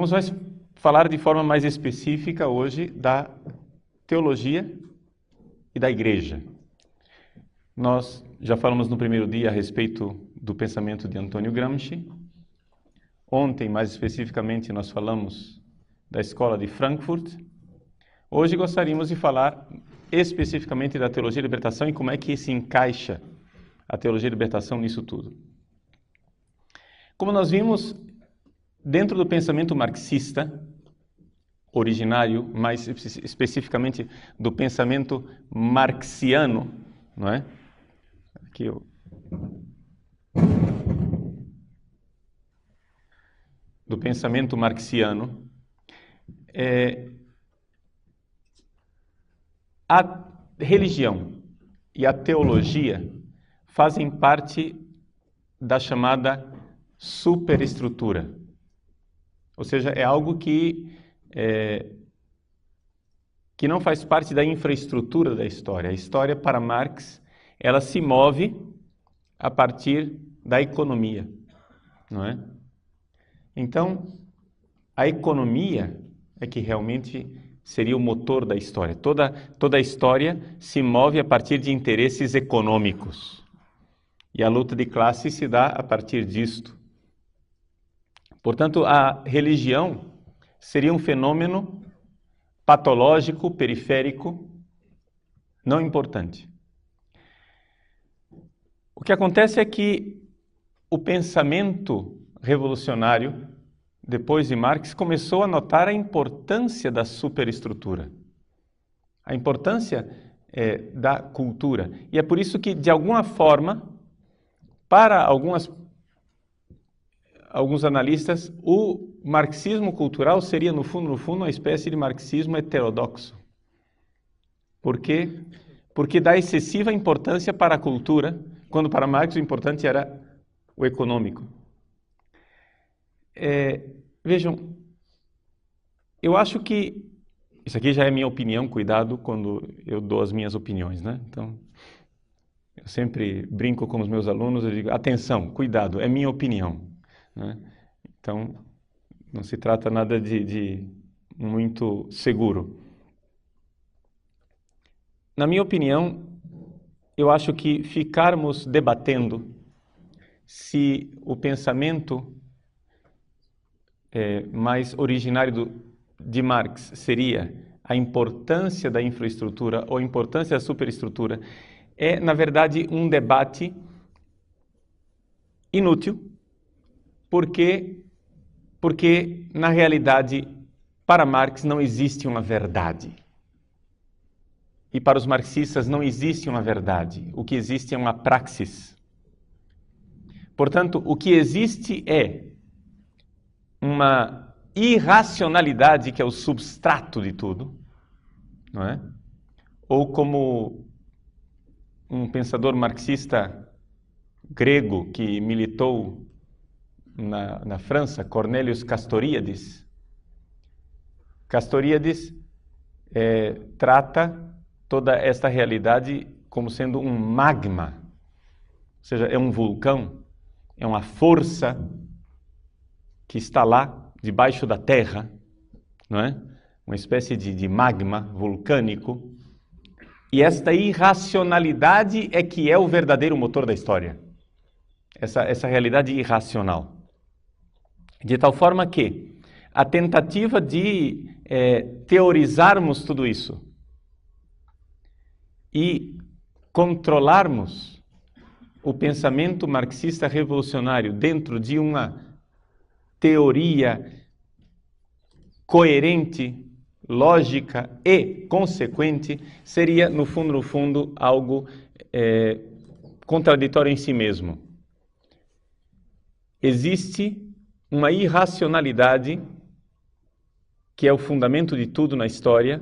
Vamos falar de forma mais específica hoje da teologia e da igreja. Nós já falamos no primeiro dia a respeito do pensamento de Antônio Gramsci. Ontem, mais especificamente, nós falamos da escola de Frankfurt. Hoje gostaríamos de falar especificamente da teologia da libertação e como é que se encaixa a teologia da libertação nisso tudo. Como nós vimos, dentro do pensamento marxista originário, mais especificamente do pensamento marxiano, não é? Aqui do pensamento marxiano, a religião e a teologia fazem parte da chamada superestrutura. Ou seja, é algo que não faz parte da infraestrutura da história. A história, para Marx, ela se move a partir da economia, não é? Então, a economia é que realmente seria o motor da história. Toda a história se move a partir de interesses econômicos. E a luta de classes se dá a partir disto. Portanto, a religião seria um fenômeno patológico, periférico, não importante. O que acontece é que o pensamento revolucionário, depois de Marx, começou a notar a importância da superestrutura, a importância da cultura. E é por isso que, de alguma forma, para alguns analistas, o marxismo cultural seria, no fundo, uma espécie de marxismo heterodoxo. Por quê? Porque dá excessiva importância para a cultura, quando para Marx o importante era o econômico. Vejam, eu acho que, isso aqui já é minha opinião, cuidado quando eu dou as minhas opiniões, né? Então, eu sempre brinco com os meus alunos, eu digo, atenção, cuidado, é minha opinião, né? Então, não se trata nada de muito seguro. Na minha opinião, eu acho que ficarmos debatendo se o pensamento mais originário de Marx seria a importância da infraestrutura ou a importância da superestrutura, é, na verdade, um debate inútil, porque na realidade, para Marx não existe uma verdade. E para os marxistas não existe uma verdade. O que existe é uma praxis. Portanto, o que existe é uma irracionalidade que é o substrato de tudo, não é? Ou como um pensador marxista grego que militou na França, Cornelius Castoriadis. Castoriadis trata toda esta realidade como sendo um magma, ou seja, é um vulcão, é uma força que está lá debaixo da terra, não é? Uma espécie de magma vulcânico. E esta irracionalidade é que é o verdadeiro motor da história. Essa realidade irracional. De tal forma que a tentativa de teorizarmos tudo isso e controlarmos o pensamento marxista revolucionário dentro de uma teoria coerente, lógica e consequente, seria, no fundo, algo contraditório em si mesmo. Existe uma irracionalidade que é o fundamento de tudo na história,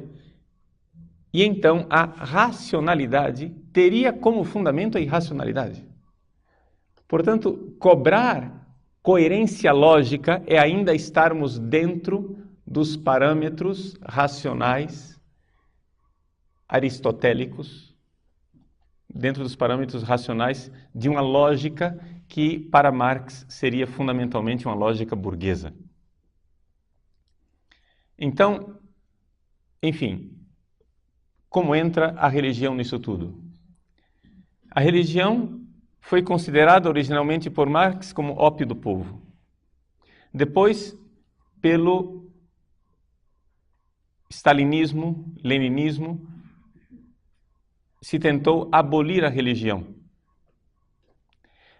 e então a racionalidade teria como fundamento a irracionalidade. Portanto, cobrar coerência lógica é ainda estarmos dentro dos parâmetros racionais aristotélicos, dentro dos parâmetros racionais de uma lógica que, para Marx, seria fundamentalmente uma lógica burguesa. Então, enfim, como entra a religião nisso tudo? A religião foi considerada originalmente por Marx como ópio do povo. Depois, pelo stalinismo, leninismo, se tentou abolir a religião.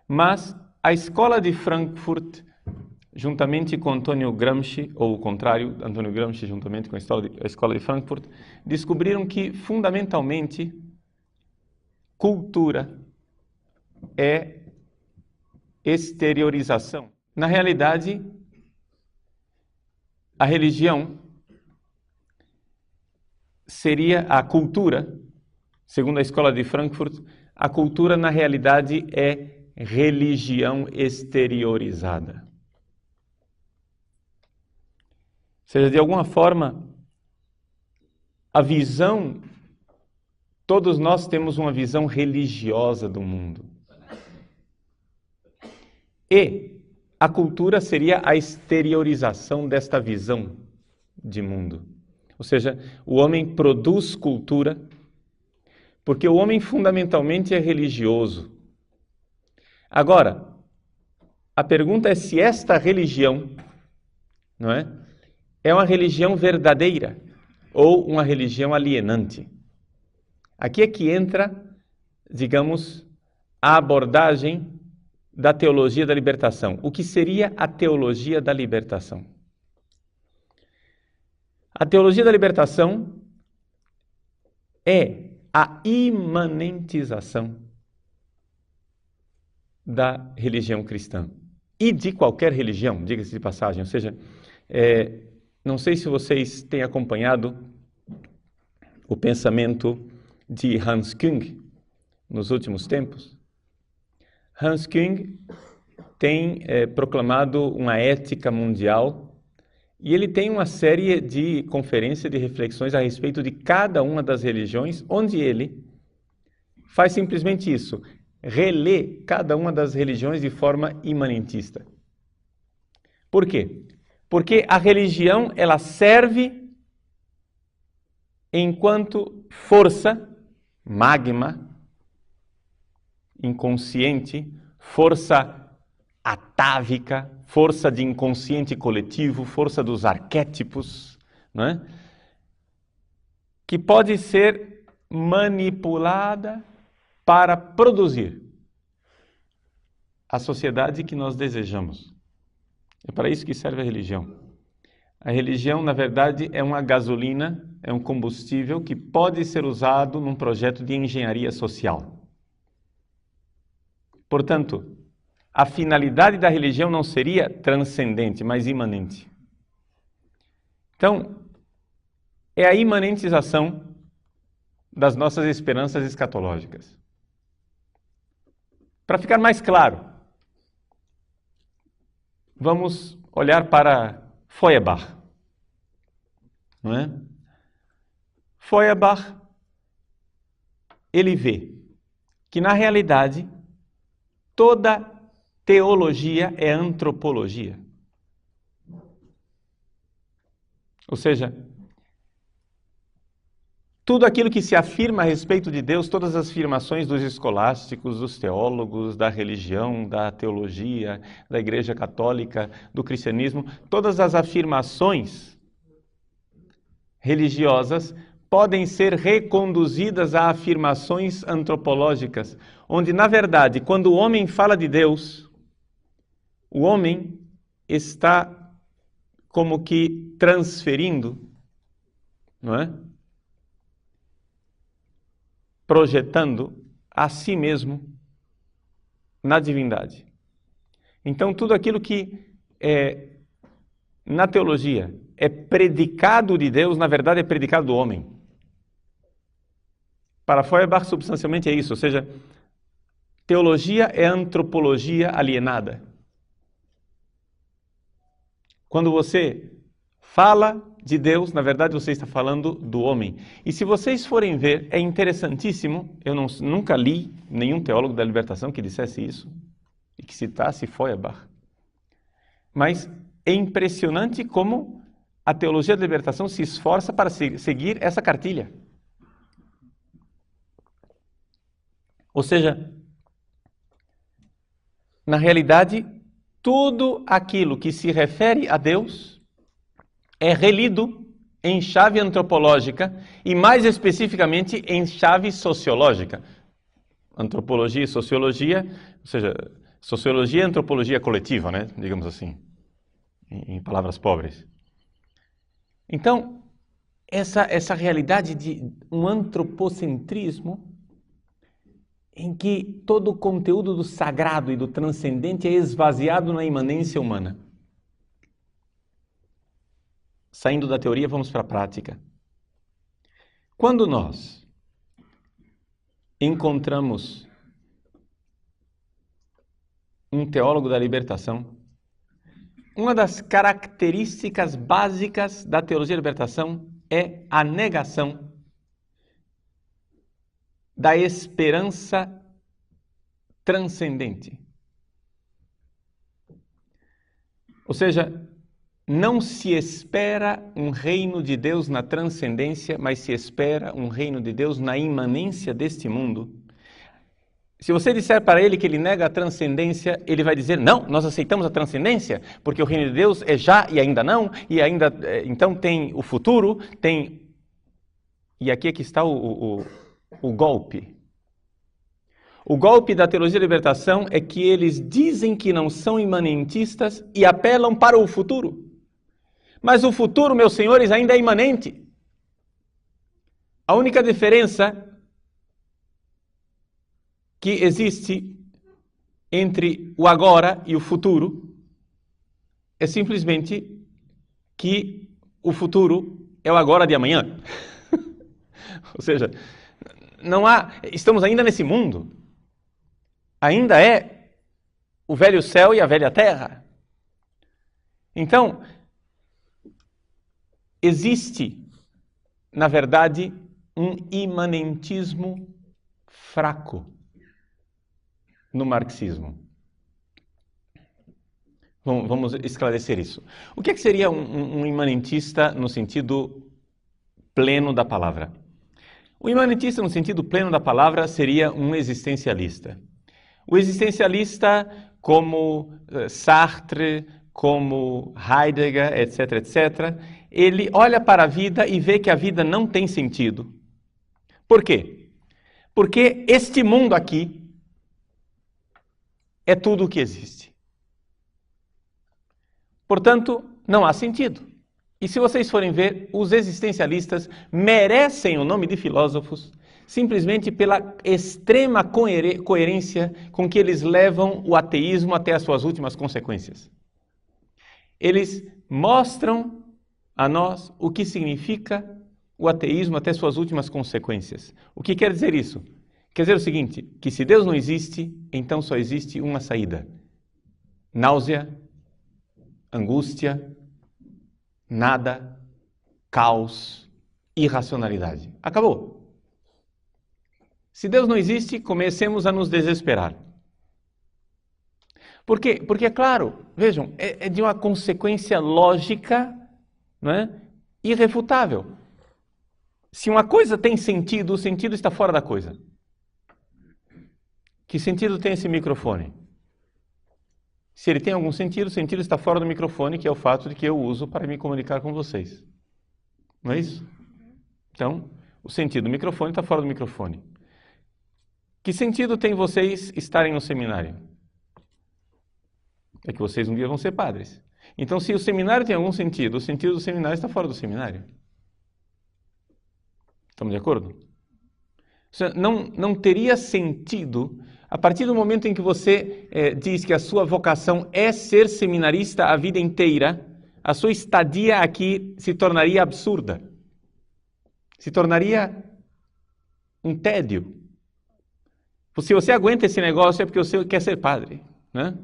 Mas a escola de Frankfurt, juntamente com Antônio Gramsci, ou o contrário, Antônio Gramsci juntamente com a escola de Frankfurt, descobriram que, fundamentalmente, cultura é exteriorização. Na realidade, a religião seria a cultura, segundo a escola de Frankfurt, a cultura na realidade é religião exteriorizada. Ou seja, de alguma forma, a visão, todos nós temos uma visão religiosa do mundo. E a cultura seria a exteriorização desta visão de mundo. Ou seja, o homem produz cultura porque o homem fundamentalmente é religioso. Agora, a pergunta é se esta religião, não é, é uma religião verdadeira ou uma religião alienante. Aqui é que entra, digamos, a abordagem da teologia da libertação. O que seria a teologia da libertação? A teologia da libertação é a imanentização da religião cristã e de qualquer religião, diga-se de passagem. Ou seja, não sei se vocês têm acompanhado o pensamento de Hans Küng nos últimos tempos. Hans Küng tem proclamado uma ética mundial e ele tem uma série de conferências, de reflexões a respeito de cada uma das religiões, onde ele faz simplesmente isso, relê cada uma das religiões de forma imanentista. Por quê? Porque a religião, ela serve enquanto força, magma, inconsciente, força atávica, força de inconsciente coletivo, força dos arquétipos, não é? Que pode ser manipulada para produzir a sociedade que nós desejamos. É para isso que serve a religião. A religião, na verdade, é uma gasolina, é um combustível que pode ser usado num projeto de engenharia social. Portanto, a finalidade da religião não seria transcendente, mas imanente. Então, é a imanentização das nossas esperanças escatológicas. Para ficar mais claro, vamos olhar para Feuerbach. Não é? Feuerbach, ele vê que, na realidade, toda teologia é antropologia. Ou seja, tudo aquilo que se afirma a respeito de Deus, todas as afirmações dos escolásticos, dos teólogos, da religião, da teologia, da Igreja Católica, do cristianismo, todas as afirmações religiosas podem ser reconduzidas a afirmações antropológicas, onde, na verdade, quando o homem fala de Deus, o homem está como que transferindo, não é? Projetando a si mesmo na divindade. Então, tudo aquilo que na teologia é predicado de Deus, na verdade é predicado do homem. Para Feuerbach, substancialmente é isso, ou seja, teologia é antropologia alienada. Quando você fala de Deus, na verdade você está falando do homem. E se vocês forem ver, é interessantíssimo, eu nunca li nenhum teólogo da libertação que dissesse isso, e que citasse Feuerbach. Mas é impressionante como a teologia da libertação se esforça para seguir essa cartilha. Ou seja, na realidade, tudo aquilo que se refere a Deus é relido em chave antropológica e, mais especificamente, em chave sociológica. Antropologia e sociologia, ou seja, sociologia e antropologia coletiva, né? Digamos assim, em palavras pobres. Então, essa realidade de um antropocentrismo em que todo o conteúdo do sagrado e do transcendente é esvaziado na imanência humana. Saindo da teoria, vamos para a prática. Quando nós encontramos um teólogo da libertação, uma das características básicas da teologia da libertação é a negação da esperança transcendente. Ou seja, não se espera um reino de Deus na transcendência, mas se espera um reino de Deus na imanência deste mundo. Se você disser para ele que ele nega a transcendência, ele vai dizer, não, nós aceitamos a transcendência, porque o reino de Deus é já e ainda não, e ainda, então tem o futuro, tem... E aqui é que está o golpe. O golpe da teologia da libertação é que eles dizem que não são imanentistas e apelam para o futuro. Mas o futuro, meus senhores, ainda é imanente. A única diferença que existe entre o agora e o futuro é simplesmente que o futuro é o agora de amanhã. Ou seja, estamos ainda nesse mundo. Ainda é o velho céu e a velha terra. Então, existe, na verdade, um imanentismo fraco no marxismo. Vamos esclarecer isso. O que seria um imanentista no sentido pleno da palavra? O imanentista no sentido pleno da palavra seria um existencialista. O existencialista, como Sartre, como Heidegger, etc., etc., ele olha para a vida e vê que a vida não tem sentido. Por quê? Porque este mundo aqui é tudo o que existe. Portanto, não há sentido. E se vocês forem ver, os existencialistas merecem o nome de filósofos simplesmente pela extrema coerência com que eles levam o ateísmo até as suas últimas consequências. Eles mostram a nós o que significa o ateísmo até suas últimas consequências. O que quer dizer isso? Quer dizer o seguinte, que se Deus não existe, então só existe uma saída. Náusea, angústia, nada, caos, irracionalidade. Acabou. Se Deus não existe, comecemos a nos desesperar. Por quê? Porque, é claro, vejam, é de uma consequência lógica, não é? Irrefutável. Se uma coisa tem sentido, o sentido está fora da coisa. Que sentido tem esse microfone? Se ele tem algum sentido, o sentido está fora do microfone, que é o fato de que eu uso para me comunicar com vocês. Não é isso? Então, o sentido do microfone está fora do microfone. Que sentido tem vocês estarem no seminário? É que vocês um dia vão ser padres. Então, se o seminário tem algum sentido, o sentido do seminário está fora do seminário. Estamos de acordo? Não teria sentido, a partir do momento em que você diz que a sua vocação é ser seminarista a vida inteira, a sua estadia aqui se tornaria absurda. Se tornaria um tédio. Se você aguenta esse negócio é porque você quer ser padre, né?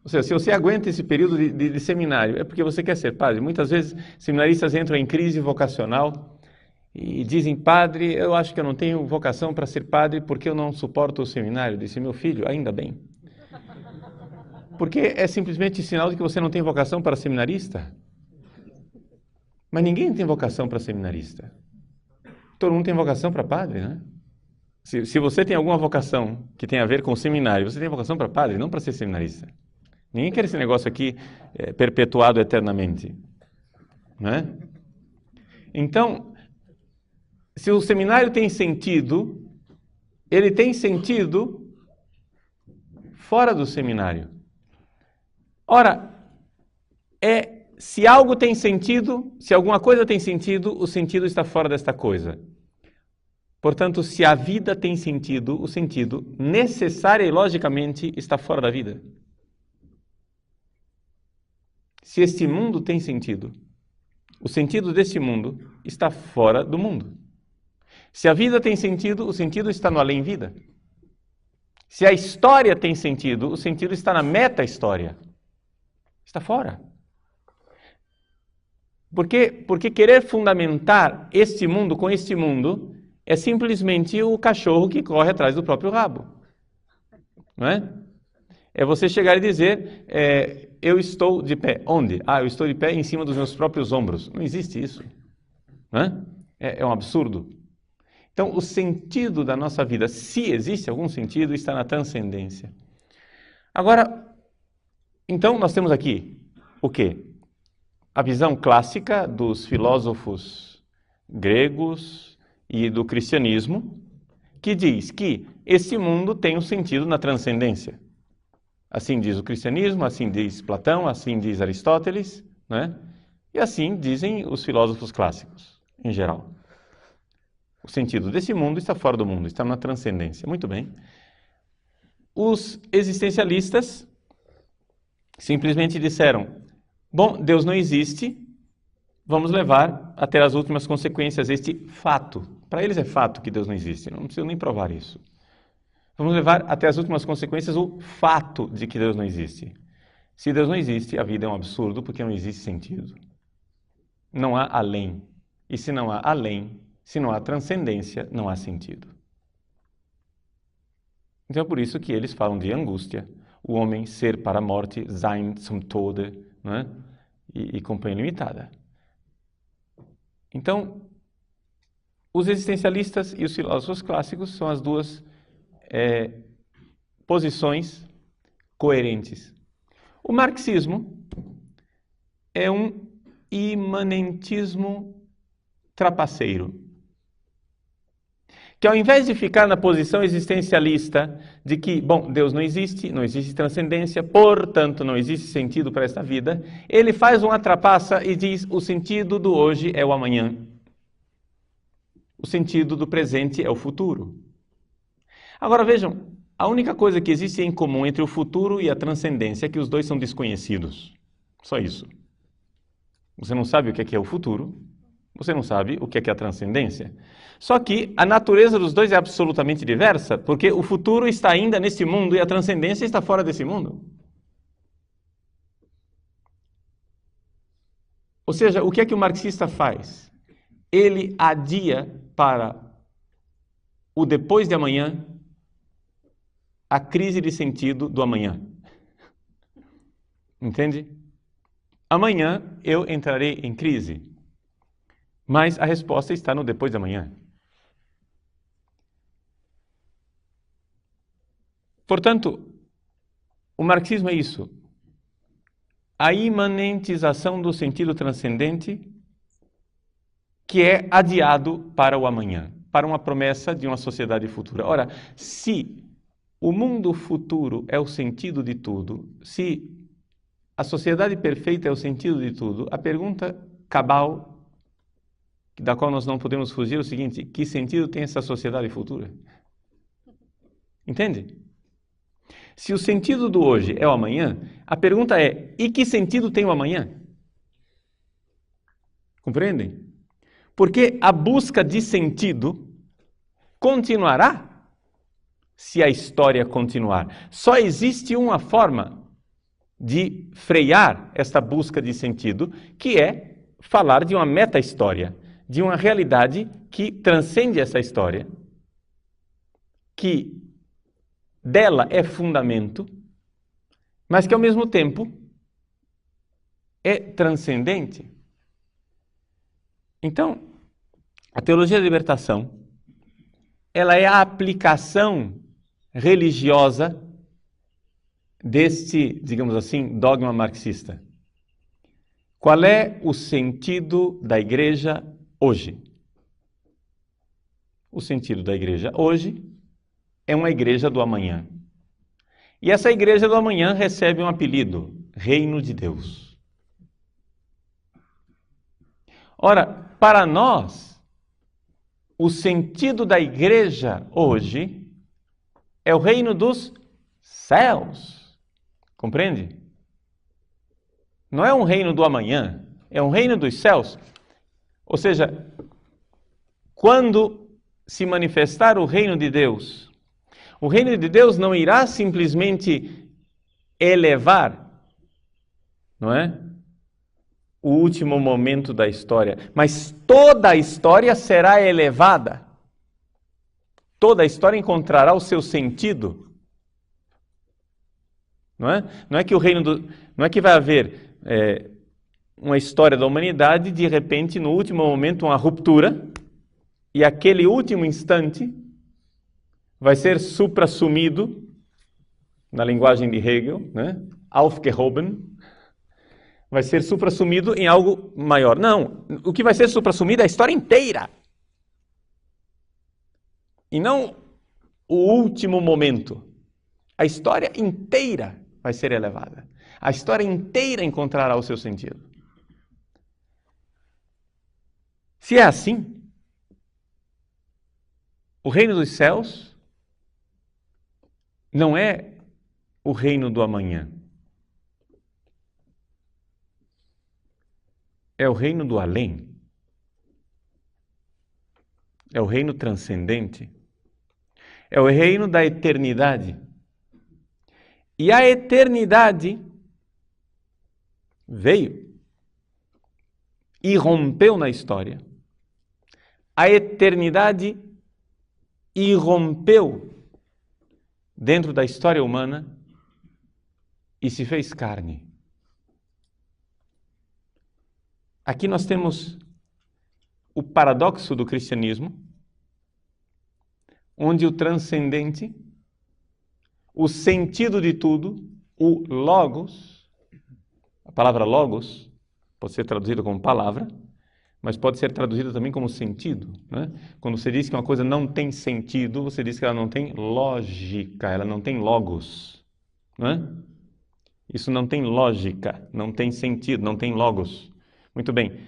Ou seja, se você aguenta esse período de seminário, é porque você quer ser padre. Muitas vezes, seminaristas entram em crise vocacional e dizem, padre, eu acho que eu não tenho vocação para ser padre porque eu não suporto o seminário. Eu disse, meu filho, ainda bem. Porque é simplesmente sinal de que você não tem vocação para seminarista. Mas ninguém tem vocação para seminarista. Todo mundo tem vocação para padre, né? Se você tem alguma vocação que tem a ver com o seminário, você tem vocação para padre, não para ser seminarista. Ninguém quer esse negócio aqui perpetuado eternamente. Né? Então, se o seminário tem sentido, ele tem sentido fora do seminário. Ora, se algo tem sentido, se alguma coisa tem sentido, o sentido está fora desta coisa. Portanto, se a vida tem sentido, o sentido necessária e logicamente está fora da vida. Se este mundo tem sentido, o sentido deste mundo está fora do mundo. Se a vida tem sentido, o sentido está no além-vida. Se a história tem sentido, o sentido está na meta-história. Está fora. Porque querer fundamentar este mundo com este mundo é simplesmente o cachorro que corre atrás do próprio rabo. Não é? É você chegar e dizer, eu estou de pé. Onde? Eu estou de pé em cima dos meus próprios ombros. Não existe isso. Não é? É um absurdo. Então, o sentido da nossa vida, se existe algum sentido, está na transcendência. Agora, então nós temos aqui o quê? A visão clássica dos filósofos gregos e do cristianismo, que diz que esse mundo tem um sentido na transcendência. Assim diz o cristianismo, assim diz Platão, assim diz Aristóteles, né? E assim dizem os filósofos clássicos, em geral. O sentido desse mundo está fora do mundo, está na transcendência. Muito bem. Os existencialistas simplesmente disseram, bom, Deus não existe, vamos levar até as últimas consequências este fato. Para eles é fato que Deus não existe, não preciso nem provar isso. Vamos levar até as últimas consequências o fato de que Deus não existe. Se Deus não existe, a vida é um absurdo porque não existe sentido. Não há além. E se não há além, se não há transcendência, não há sentido. Então é por isso que eles falam de angústia, o homem ser para a morte, sein zum Tode, não é? E companhia limitada. Então, os existencialistas e os filósofos clássicos são as duas posições coerentes. O marxismo é um imanentismo trapaceiro, que ao invés de ficar na posição existencialista de que, bom, Deus não existe transcendência, portanto não existe sentido para esta vida, ele faz uma trapaça e diz, o sentido do hoje é o amanhã. O sentido do presente é o futuro. Agora vejam, a única coisa que existe em comum entre o futuro e a transcendência é que os dois são desconhecidos. Só isso. Você não sabe o que é o futuro, você não sabe o que é a transcendência. Só que a natureza dos dois é absolutamente diversa, porque o futuro está ainda neste mundo e a transcendência está fora desse mundo. Ou seja, o que é que o marxista faz? Ele adia para o depois de amanhã a crise de sentido do amanhã. Entende? Amanhã eu entrarei em crise, mas a resposta está no depois de amanhã. Portanto, o marxismo é isso. A imanentização do sentido transcendente que é adiado para o amanhã, para uma promessa de uma sociedade futura. Ora, se o mundo futuro é o sentido de tudo, se a sociedade perfeita é o sentido de tudo, a pergunta cabal, da qual nós não podemos fugir, é o seguinte: que sentido tem essa sociedade futura? Entende? Se o sentido do hoje é o amanhã, a pergunta é, e que sentido tem o amanhã? Compreendem? Porque a busca de sentido continuará se a história continuar. Só existe uma forma de frear esta busca de sentido, que é falar de uma meta-história, de uma realidade que transcende essa história, que dela é fundamento mas que ao mesmo tempo é transcendente. Então, a teologia da libertação, ela é a aplicação religiosa deste, digamos assim, dogma marxista. Qual é o sentido da igreja hoje? O sentido da igreja hoje é uma igreja do amanhã. E essa igreja do amanhã recebe um apelido, Reino de Deus. Ora, para nós, o sentido da igreja hoje é o reino dos céus. Compreende? Não é um reino do amanhã, é um reino dos céus. Ou seja, quando se manifestar o reino de Deus, o reino de Deus não irá simplesmente elevar, não é? O último momento da história, mas toda a história será elevada. Toda a história encontrará o seu sentido. Não é? Não é que o reino não é que vai haver uma história da humanidade, de repente, no último momento, uma ruptura, e aquele último instante vai ser suprassumido, na linguagem de Hegel, né? Aufgehoben, vai ser suprassumido em algo maior. Não, o que vai ser suprassumido é a história inteira. E não o último momento. A história inteira vai ser elevada. A história inteira encontrará o seu sentido. Se é assim, o reino dos céus não é o reino do amanhã. É o reino do além. É o reino transcendente. É o reino da eternidade. E a eternidade veio e rompeu na história. A eternidade irrompeu dentro da história humana e se fez carne. Aqui nós temos o paradoxo do cristianismo, onde o transcendente, o sentido de tudo, o logos, a palavra logos pode ser traduzida como palavra, mas pode ser traduzida também como sentido, né? Quando você diz que uma coisa não tem sentido, você diz que ela não tem lógica, ela não tem logos, né? Isso não tem lógica, não tem sentido, não tem logos. Muito bem.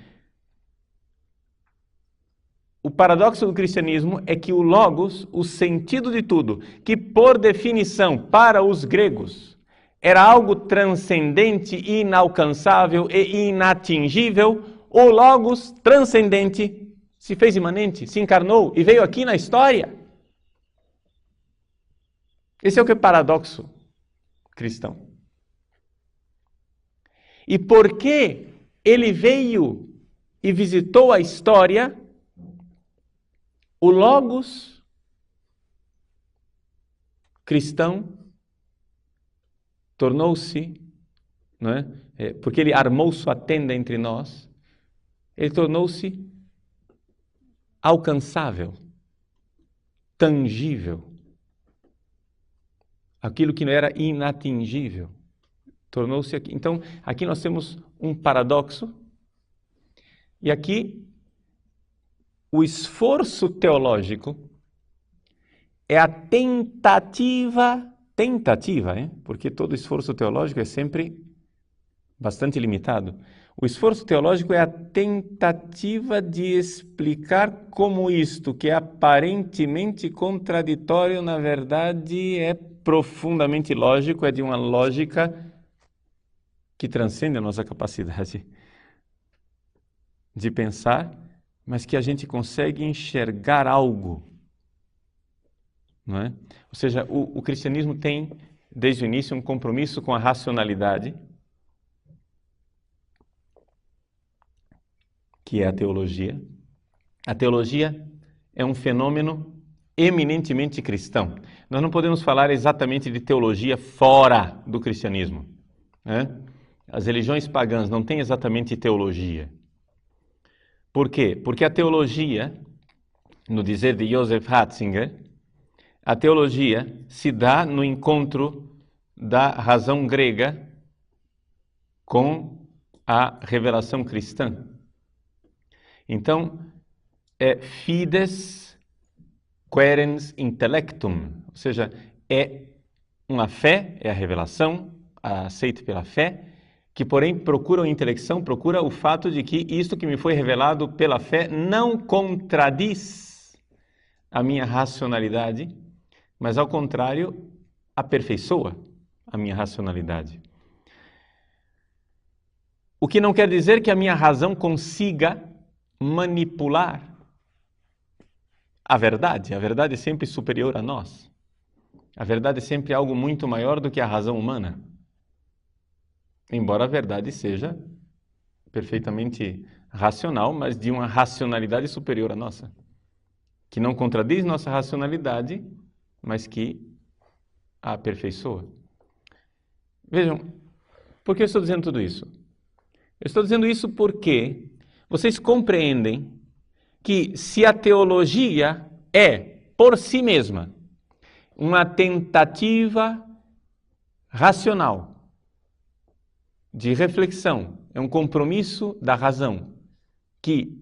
O paradoxo do cristianismo é que o logos, o sentido de tudo, que por definição para os gregos era algo transcendente, inalcançável e inatingível, o logos transcendente se fez imanente, se encarnou e veio aqui na história. Esse é o que é paradoxo cristão. E porque ele veio e visitou a história, o logos cristão tornou-se, não é? Porque ele armou sua tenda entre nós, ele tornou-se alcançável, tangível. Aquilo que não era inatingível tornou-se aqui. Então, aqui nós temos um paradoxo. E aqui, o esforço teológico é a tentativa, porque todo esforço teológico é sempre bastante limitado. O esforço teológico é a tentativa de explicar como isto, que é aparentemente contraditório, na verdade é profundamente lógico, é de uma lógica que transcende a nossa capacidade de pensar, mas que a gente consegue enxergar algo, não é? Ou seja, o cristianismo tem, desde o início, um compromisso com a racionalidade, que é a teologia. A teologia é um fenômeno eminentemente cristão. nós não podemos falar exatamente de teologia fora do cristianismo, né? As religiões pagãs não têm exatamente teologia. Por quê? Porque a teologia, no dizer de Joseph Ratzinger, a teologia se dá no encontro da razão grega com a revelação cristã. Então, é fides querens intellectum, ou seja, é uma fé, é a revelação, aceita pela fé, que porém procura a intelecção, procura o fato de que isto que me foi revelado pela fé não contradiz a minha racionalidade, mas ao contrário, aperfeiçoa a minha racionalidade. O que não quer dizer que a minha razão consiga manipular a verdade. A verdade é sempre superior a nós. A verdade é sempre algo muito maior do que a razão humana. Embora a verdade seja perfeitamente racional, mas de uma racionalidade superior à nossa. Que não contradiz nossa racionalidade, mas que a aperfeiçoa. Vejam, por que eu estou dizendo tudo isso? Eu estou dizendo isso porque vocês compreendem que se a teologia é, por si mesma, uma tentativa racional de reflexão, é um compromisso da razão que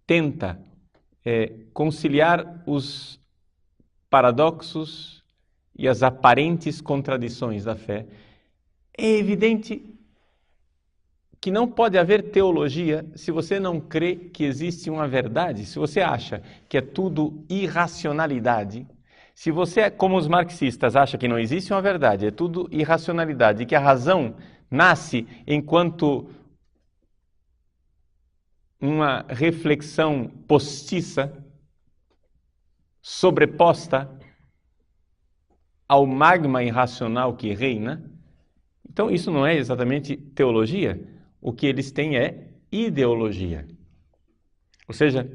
tenta conciliar os paradoxos e as aparentes contradições da fé, é evidente que não pode haver teologia se você não crê que existe uma verdade. Se você acha que é tudo irracionalidade, se você, como os marxistas, acha que não existe uma verdade, é tudo irracionalidade, e que a razão nasce enquanto uma reflexão postiça, sobreposta ao magma irracional que reina, então isso não é exatamente teologia. O que eles têm é ideologia. Ou seja,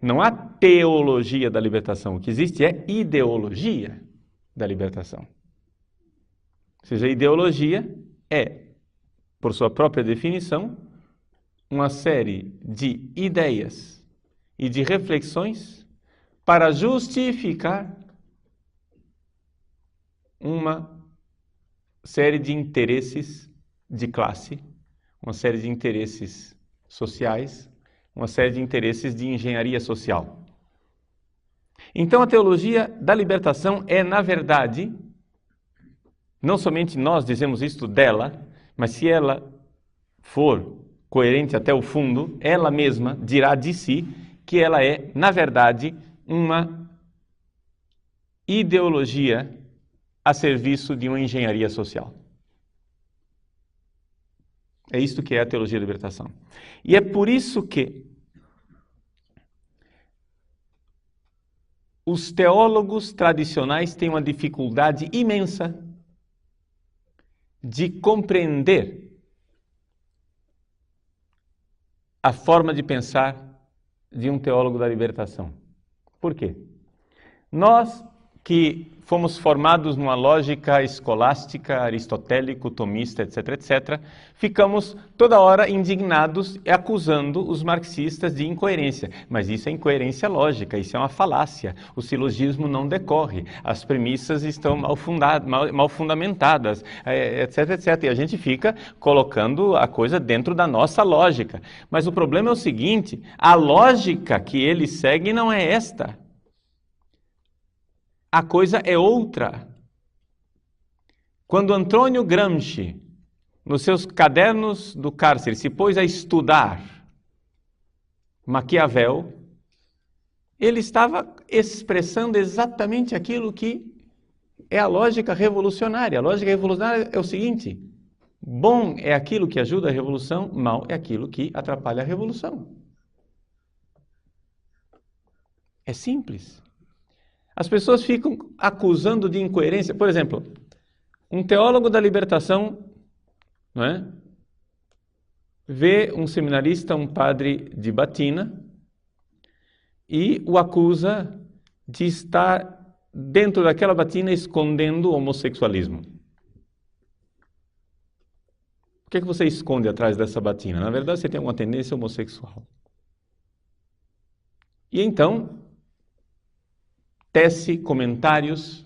não há teologia da libertação. O que existe é ideologia da libertação. Ou seja, a ideologia é, por sua própria definição, uma série de ideias e de reflexões para justificar uma série de interesses de classe, uma série de interesses sociais, uma série de interesses de engenharia social. Então a teologia da libertação é, na verdade, não somente nós dizemos isto dela, mas se ela for coerente até o fundo, ela mesma dirá de si que ela é, na verdade, uma ideologia a serviço de uma engenharia social. É isto que é a teologia da libertação. E é por isso que os teólogos tradicionais têm uma dificuldade imensa de compreender a forma de pensar de um teólogo da libertação. Por quê? Nós que fomos formados numa lógica escolástica, aristotélico, tomista, etc., etc., ficamos toda hora indignados e acusando os marxistas de incoerência. Mas isso é incoerência lógica, isso é uma falácia. O silogismo não decorre, as premissas estão mal fundamentadas, etc., etc. E a gente fica colocando a coisa dentro da nossa lógica. Mas o problema é o seguinte, a lógica que eles seguem não é esta. A coisa é outra. Quando Antônio Gramsci, nos seus cadernos do cárcere, se pôs a estudar Maquiavel, ele estava expressando exatamente aquilo que é a lógica revolucionária. A lógica revolucionária é o seguinte: bom é aquilo que ajuda a revolução, mal é aquilo que atrapalha a revolução. É simples. As pessoas ficam acusando de incoerência. Por exemplo, um teólogo da libertação, não é? Vê um seminarista, um padre de batina, e o acusa de estar dentro daquela batina escondendo o homossexualismo. O que é que você esconde atrás dessa batina? Na verdade, você tem uma tendência homossexual. E então, tece comentários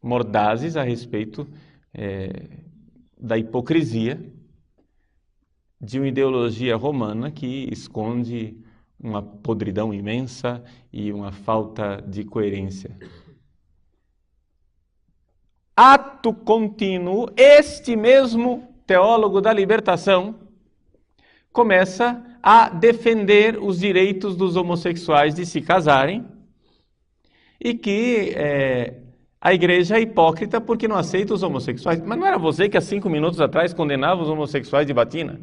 mordazes a respeito da hipocrisia de uma ideologia romana que esconde uma podridão imensa e uma falta de coerência. Ato contínuo, este mesmo teólogo da libertação começa a defender os direitos dos homossexuais de se casarem e que a igreja é hipócrita porque não aceita os homossexuais. Mas não era você que há 5 minutos atrás condenava os homossexuais de batina?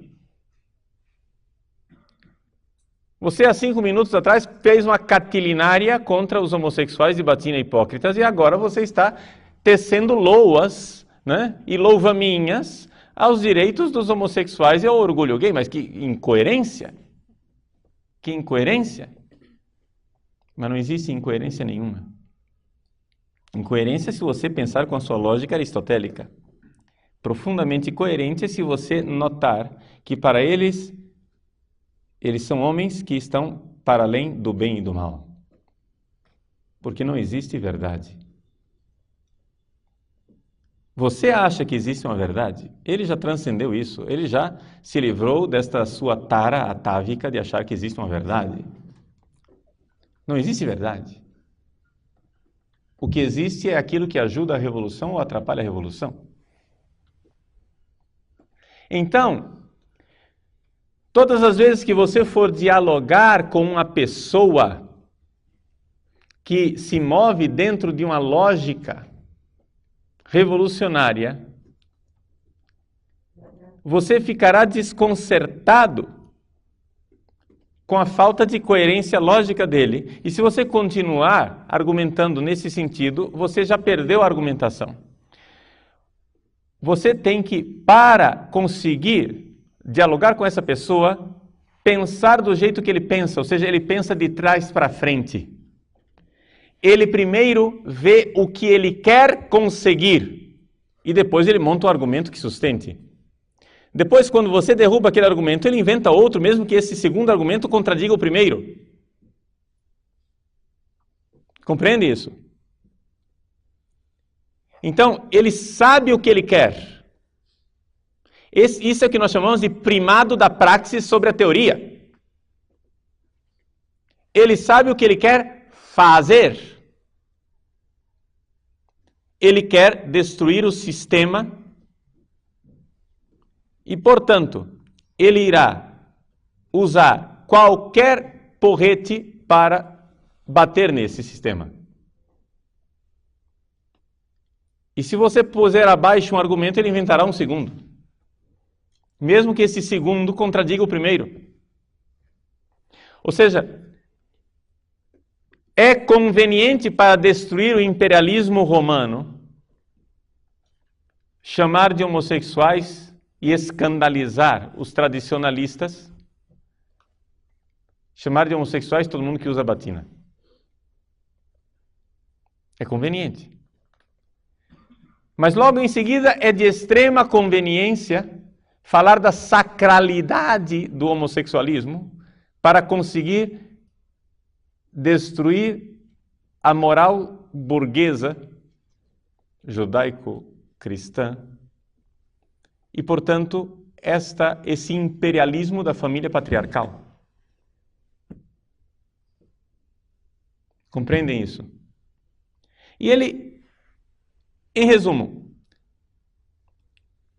Você há 5 minutos atrás fez uma catilinária contra os homossexuais de batina hipócritas e agora você está tecendo loas, né, e louvaminhas aos direitos dos homossexuais e ao orgulho gay. Mas que incoerência! Que incoerência! Mas não existe incoerência nenhuma. Incoerência se você pensar com a sua lógica aristotélica. Profundamente coerente se você notar que para eles são homens que estão para além do bem e do mal. Porque não existe verdade. Você acha que existe uma verdade? Ele já transcendeu isso. Ele já se livrou desta sua tara atávica de achar que existe uma verdade. Não existe verdade. O que existe é aquilo que ajuda a revolução ou atrapalha a revolução. Então, todas as vezes que você for dialogar com uma pessoa que se move dentro de uma lógica revolucionária, você ficará desconcertado com a falta de coerência lógica dele. E se você continuar argumentando nesse sentido, você já perdeu a argumentação. Você tem que, para conseguir dialogar com essa pessoa, pensar do jeito que ele pensa, ou seja, ele pensa de trás para frente. Ele primeiro vê o que ele quer conseguir e depois ele monta um argumento que sustente. Depois, quando você derruba aquele argumento, ele inventa outro, mesmo que esse segundo argumento contradiga o primeiro. Compreende isso? Então, ele sabe o que ele quer. Isso é o que nós chamamos de primado da praxis sobre a teoria. Ele sabe o que ele quer fazer. Ele quer destruir o sistema e, portanto, ele irá usar qualquer porrete para bater nesse sistema. E se você puser abaixo um argumento, ele inventará um segundo. Mesmo que esse segundo contradiga o primeiro. Ou seja, é conveniente para destruir o imperialismo romano chamar de homossexuais e escandalizar os tradicionalistas, chamar de homossexuais todo mundo que usa batina. É conveniente. Mas logo em seguida é de extrema conveniência falar da sacralidade do homossexualismo para conseguir destruir a moral burguesa, judaico-cristã, e, portanto, esse imperialismo da família patriarcal. Compreendem isso? E ele, em resumo,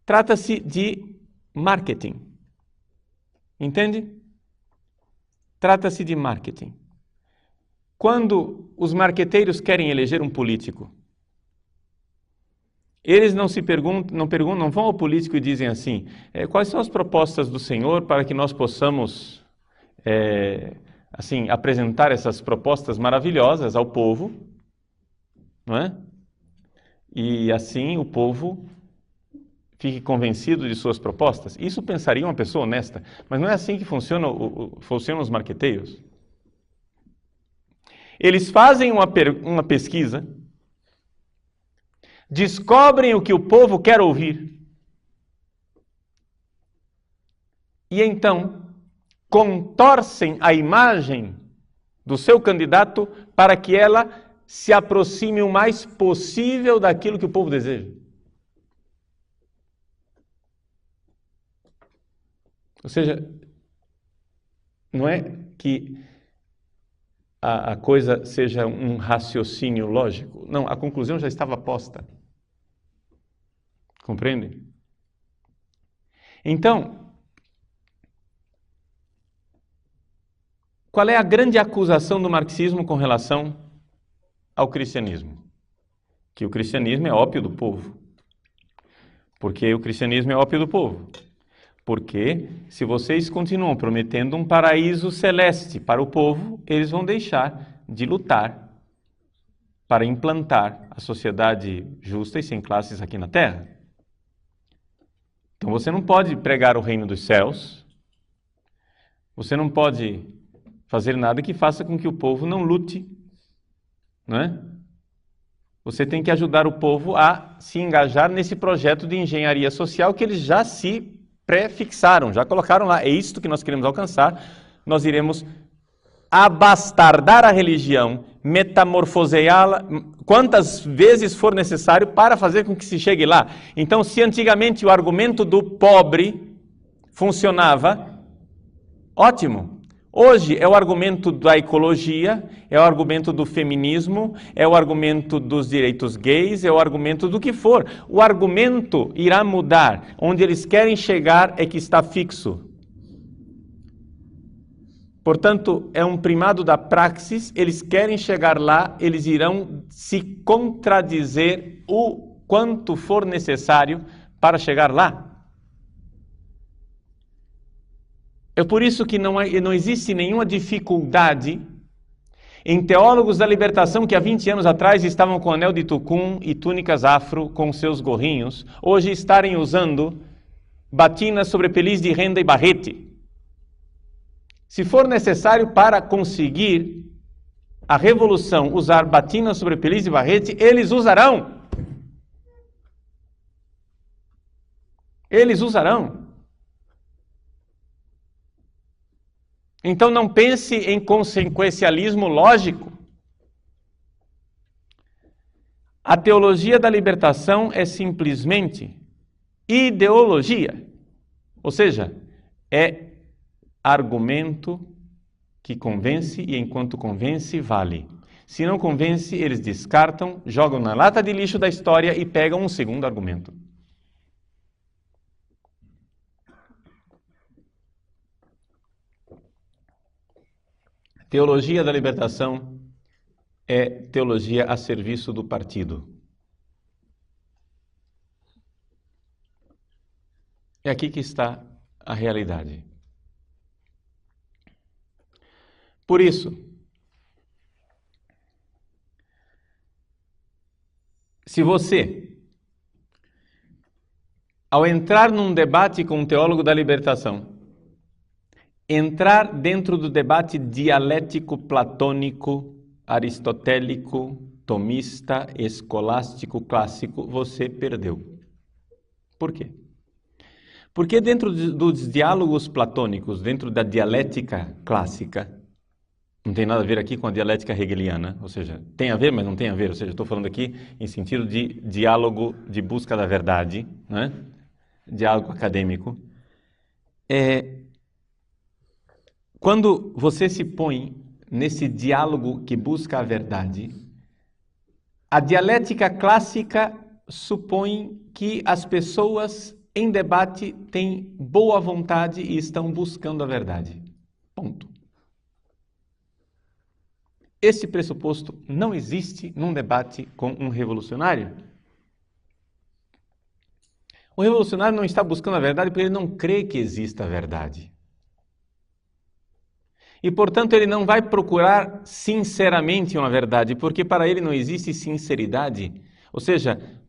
trata-se de marketing. Entende? Trata-se de marketing. Quando os marqueteiros querem eleger um político, eles não vão ao político e dizem assim, quais são as propostas do Senhor para que nós possamos apresentar essas propostas maravilhosas ao povo, não é? E assim o povo fique convencido de suas propostas. Isso pensaria uma pessoa honesta, mas não é assim que funcionam os marqueteiros. Eles fazem uma pesquisa descobrem o que o povo quer ouvir. E então contorcem a imagem do seu candidato para que ela se aproxime o mais possível daquilo que o povo deseja. Ou seja, não é que a coisa seja um raciocínio lógico. Não, a conclusão já estava posta. Compreende? Então, qual é a grande acusação do marxismo com relação ao cristianismo? Que o cristianismo é ópio do povo. Por que o cristianismo é ópio do povo? Porque se vocês continuam prometendo um paraíso celeste para o povo, eles vão deixar de lutar para implantar a sociedade justa e sem classes aqui na Terra. Então você não pode pregar o reino dos céus, você não pode fazer nada que faça com que o povo não lute, não é? Você tem que ajudar o povo a se engajar nesse projeto de engenharia social que eles já se pré-fixaram, já colocaram lá. É isto que nós queremos alcançar. Nós iremos abastardar a religião, metamorfoseá-la quantas vezes for necessário para fazer com que se chegue lá. Então, se antigamente o argumento do pobre funcionava, ótimo. Hoje é o argumento da ecologia, é o argumento do feminismo, é o argumento dos direitos gays, é o argumento do que for. O argumento irá mudar. Onde eles querem chegar é que está fixo. Portanto, é um primado da praxis, eles querem chegar lá, eles irão se contradizer o quanto for necessário para chegar lá. É por isso que não existe nenhuma dificuldade em teólogos da libertação que há 20 anos atrás estavam com anel de tucum e túnicas afro com seus gorrinhos, hoje estarem usando batinas sobre peliz de renda e barrete. Se for necessário para conseguir a revolução usar batinas sobre peliz e barrete, eles usarão. Eles usarão. Então não pense em consequencialismo lógico. A teologia da libertação é simplesmente ideologia. Ou seja, é argumento que convence e enquanto convence, vale. Se não convence, eles descartam, jogam na lata de lixo da história e pegam um segundo argumento. Teologia da libertação é teologia a serviço do partido. É aqui que está a realidade. Por isso, se você, ao entrar num debate com um teólogo da libertação, entrar dentro do debate dialético, platônico, aristotélico, tomista, escolástico, clássico, você perdeu. Por quê? Porque dentro dos diálogos platônicos, dentro da dialética clássica, não tem nada a ver aqui com a dialética hegeliana, ou seja, tem a ver, mas não tem a ver, ou seja, estou falando aqui em sentido de diálogo de busca da verdade, né? Diálogo acadêmico. Quando você se põe nesse diálogo que busca a verdade, a dialética clássica supõe que as pessoas em debate têm boa vontade e estão buscando a verdade. Ponto. Esse pressuposto não existe num debate com um revolucionário. O revolucionário não está buscando a verdade porque ele não crê que exista a verdade. E, portanto, ele não vai procurar sinceramente uma verdade, porque para ele não existe sinceridade. Ou seja,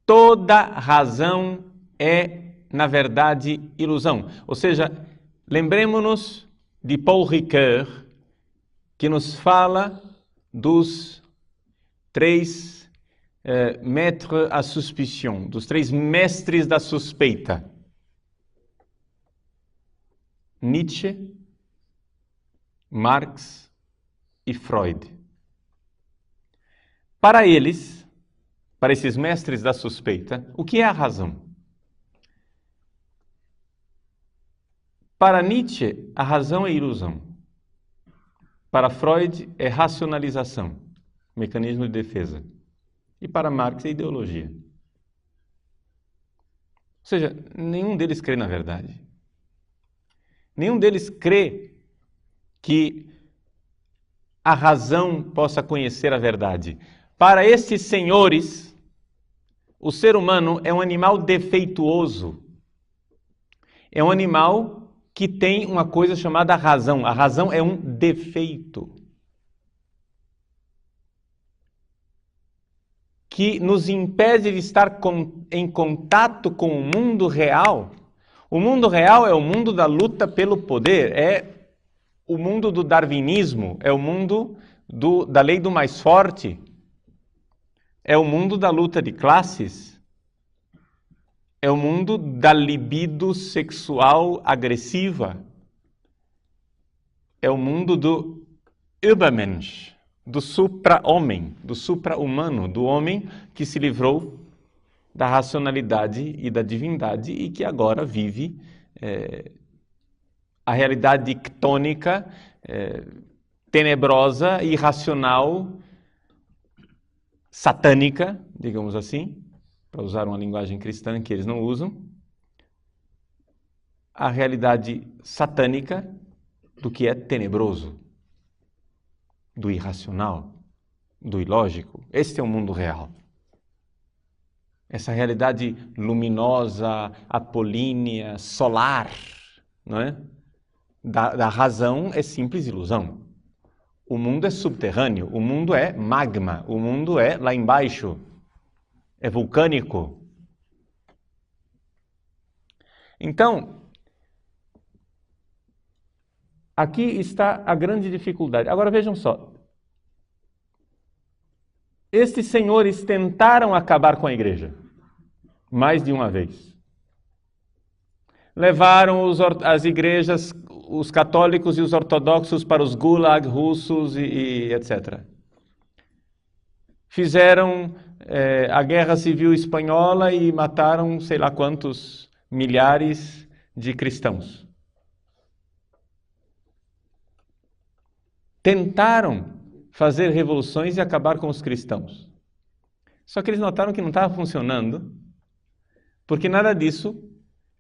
toda razão é, na verdade, ilusão. Ou seja, lembremos-nos de Paul Ricoeur, que nos fala dos 3 maître à suspicion, dos 3 mestres da suspeita. Nietzsche, Marx e Freud. Para eles, para esses mestres da suspeita, o que é a razão? Para Nietzsche, a razão é ilusão. Para Freud, é racionalização, mecanismo de defesa. E para Marx, é ideologia. Ou seja, nenhum deles crê na verdade. Nenhum deles crê que a razão possa conhecer a verdade. Para esses senhores, o ser humano é um animal defeituoso. É um animal que tem uma coisa chamada razão. A razão é um defeito que nos impede de estar em contato com o mundo real. O mundo real é o mundo da luta pelo poder, é o mundo do darwinismo, é o mundo da lei do mais forte, é o mundo da luta de classes, é o mundo da libido sexual agressiva, é o mundo do Übermensch, do supra-homem, do supra-humano, do homem que se livrou da racionalidade e da divindade e que agora vive a realidade ictônica, tenebrosa, irracional, satânica, digamos assim, para usar uma linguagem cristã que eles não usam, a realidade satânica do que é tenebroso, do irracional, do ilógico. Este é o mundo real. Essa realidade luminosa, apolínea, solar, não é? Da razão é simples ilusão. O mundo é subterrâneo, o mundo é magma, o mundo é lá embaixo, é vulcânico. Então, aqui está a grande dificuldade. Agora vejam só. Estes senhores tentaram acabar com a igreja, mais de uma vez. Levaram as igrejas, os católicos e os ortodoxos para os gulag russos e etc. Fizeram a guerra civil espanhola e mataram sei lá quantos milhares de cristãos. Tentaram fazer revoluções e acabar com os cristãos. Só que eles notaram que não estava funcionando, porque nada disso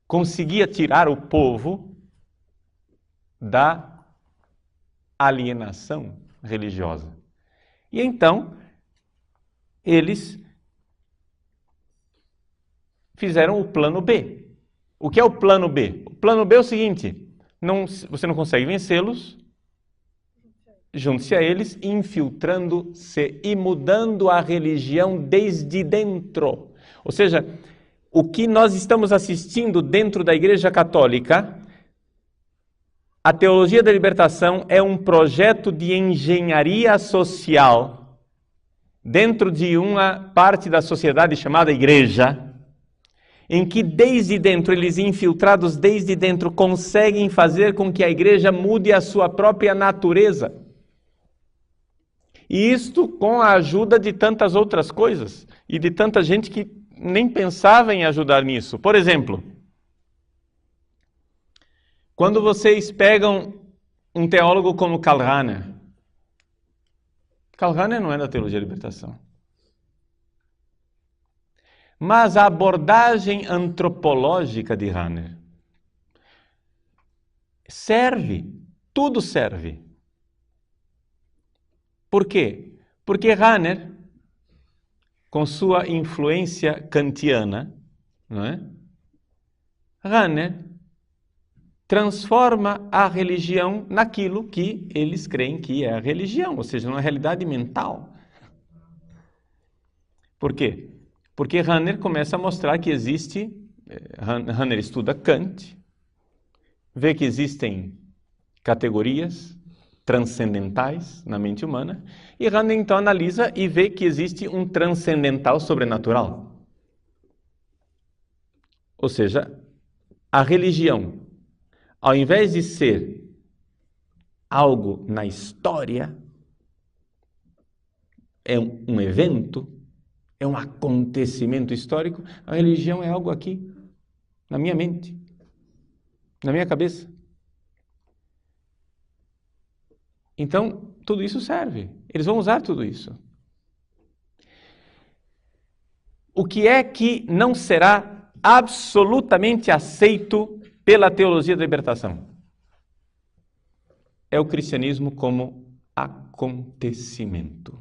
conseguia tirar o povo da alienação religiosa. E então, eles fizeram o plano B. O que é o plano B? O plano B é o seguinte: você não consegue vencê-los, junte-se a eles, infiltrando-se e mudando a religião desde dentro. Ou seja, o que nós estamos assistindo dentro da Igreja Católica, a teologia da libertação é um projeto de engenharia social dentro de uma parte da sociedade chamada Igreja, em que desde dentro, eles infiltrados desde dentro, conseguem fazer com que a Igreja mude a sua própria natureza. E isto com a ajuda de tantas outras coisas e de tanta gente que nem pensava em ajudar nisso. Por exemplo, quando vocês pegam um teólogo como Karl Rahner não é da teologia da libertação. Mas a abordagem antropológica de Rahner serve, tudo serve. Por quê? Porque Rahner, com sua influência kantiana, não é? Rahner transforma a religião naquilo que eles creem que é a religião, ou seja, numa realidade mental. Por quê? Porque Rahner começa a mostrar que Rahner estuda Kant, vê que existem categorias, transcendentais na mente humana, e Rand então analisa e vê que existe um transcendental sobrenatural. Ou seja, a religião, ao invés de ser algo na história, é um evento, é um acontecimento histórico, a religião é algo aqui, na minha mente, na minha cabeça. Então, tudo isso serve. Eles vão usar tudo isso. O que é que não será absolutamente aceito pela teologia da libertação? É o cristianismo como acontecimento.